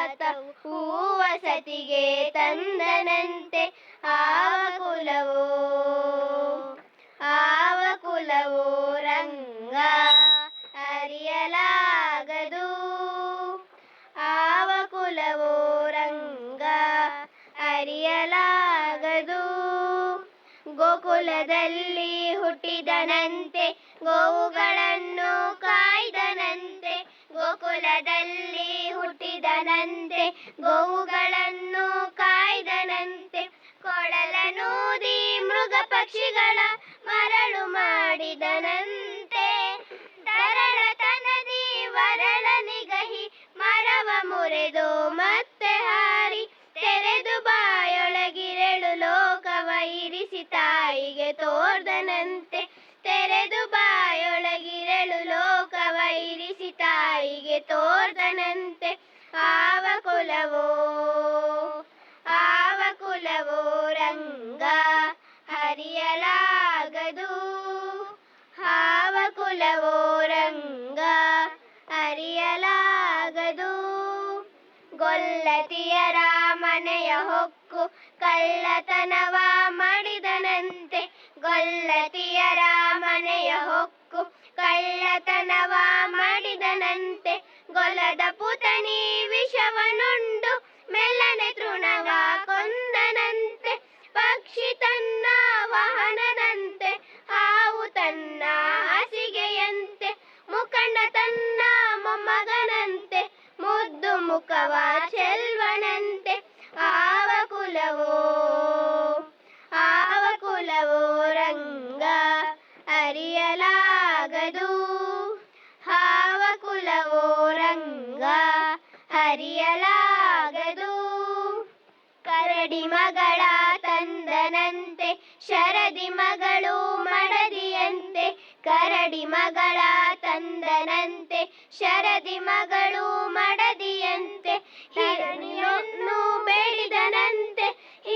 ಜಾತವು ಹೂವಸತಿಗೆ ತಂದನಂತೆ ಆವ ಕುಲವೋ ರಂಗ ಅರಿಯಲಾಗದು ಆವ ಕುಲವೋ ರಂಗ ಅರಿಯಲಾಗದು ಗೋಕುಲದಲ್ಲಿ ಹುಟ್ಟಿದನಂತೆ ಗೋವುಗಳನ್ನು ಕಾಯ್ದನಂತೆ ಗೋಕುಲದಲ್ಲಿ ಹುಟ್ಟಿದನಂತೆ ಗೋವುಗಳನ್ನು ಕಾಯ್ದನಂತೆ ಕೊಳಲನೂದಿ ಮೃಗ ಪಕ್ಷಿಗಳ ಮರಳು ಮಾಡಿದನಂತೆ ತರಳತನದಿ ವರಳ ನಿಗಹಿ ಮರವ ಮುರಿದು ಮತ್ತೆ ಹಾರಿ ತೆರೆದು ಬಾಯೊಳಗಿರೆಳು ಲೋಕವ ಇರಿಸಿ ತಾಯಿಗೆ ತೋರ್ದನಂತೆ ತೆರೆದು ಬಾಯೊಳಗಿರೆಳು ಲೋಕವ ಇರಿಸಿ ತಾಯಿಗೆ ತೋರ್ದನಂತೆ ಆವ ಕುಲವೋ ರಂಗ ಹರಿಯಲಾಗದು ಆವ ಕುಲವೋ ರಂಗ ಅರಿಯಲಾಗದು ಗೊಲ್ಲತಿಯರ ಮನೆಯ ಹೊಕ್ಕು ಕಳ್ಳತನವ ಮಾಡಿದನಂತೆ ಗೊಲ್ಲತಿಯರ ಮನೆಯ ಹೊಕ್ಕು ಕಳ್ಳತನವ ಮಾಡಿದನಂತೆ ಗೊಲದ ಪುತಣಿ ವಿಷವನುಂಡು ಮೆಲ್ಲನೆ ತೃಣವ ಕೊಂದನಂತೆ ಪಕ್ಷಿ ತನ್ನ ವಾಹನದಂತೆ ಹಾವು ತನ್ನ ಹಾಸಿಗೆಯಂತೆ ಮುಖಂಡ ತನ್ನ ಮೊಮ್ಮಗನಂತೆ ಮುದ್ದು ಮುಖವ ಚೆಲ್ವನಂತೆ ಆವ ಕುಲವೋ ರಂಗ ಅರಿಯಲಾಗದು ಆವ ಕುಲವೋ ರಂಗ ಹರಿಯಲಾಗದು ಕರಡಿ ಮಗಳ ತಂದನಂತೆ ಶರದಿ ಮಗಳು ಮಡದಿಯಂತೆ ಕರಡಿ ಮಗಳ ತಂದನಂತೆ ಶರದಿ ಮಗಳು ಮಡದಿಯಂತೆ ಹಿರಣಿಯನ್ನು ಬೇಡಿದನಂತೆ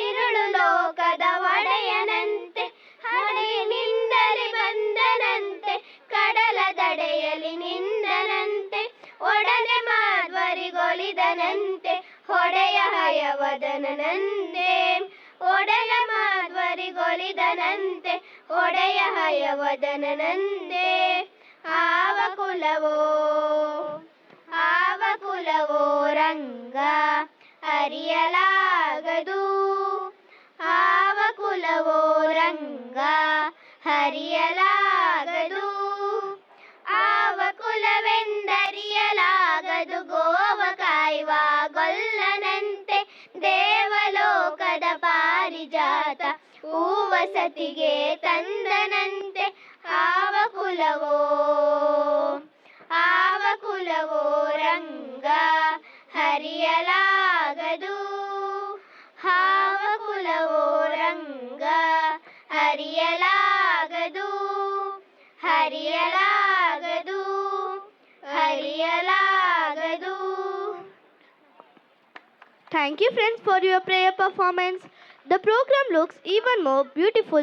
ഇരുಳು ಲೋಕದ ಒಡೆಯನಂತೆ ಹಣೆಯಿನಿಂದಲೇ ಬಂದನಂತೆ ಕಡಲ ದಡೆಯಲ್ಲಿ ನಿಂದನಂತೆ ಒಡನೆ ಮಾಧ್ವರಿಗೊಲಿದನಂತೆ ಹೊಡೆಯ ಹಯವದನಂತೆ ಒಡೆಯ ಮಾಧ್ವರಿಗೊಲಿದನಂತೆ ಒಡೆಯ ಹಯವದನಂತೆ ಆವ ಕುಲವೋ ರಂಗ ಅರಿಯಲಾಗದು ಆವ ಕುಲವೋ ರಂಗ ಹರಿಯಲಾಗದು ಆವ ಕುಲವೆಂದರಿಯಲಾಗದು ಗೋವ ಕಾಯುವ ಗೊಲ್ಲನಂತೆ ದೇವಲೋಕದ ಪಾರಿಜಾತ ಹೂವಸತಿಗೆ ತಂದನಂತೆ ಆವ ಕುಲವೋ ರಂಗ ಹರಿಯಲಾಗದು ಆವ ಕುಲವೋ ರಂಗ ಹರಿಯಲಾಗದು Thank you friends for your prayer performance. The program looks even more beautiful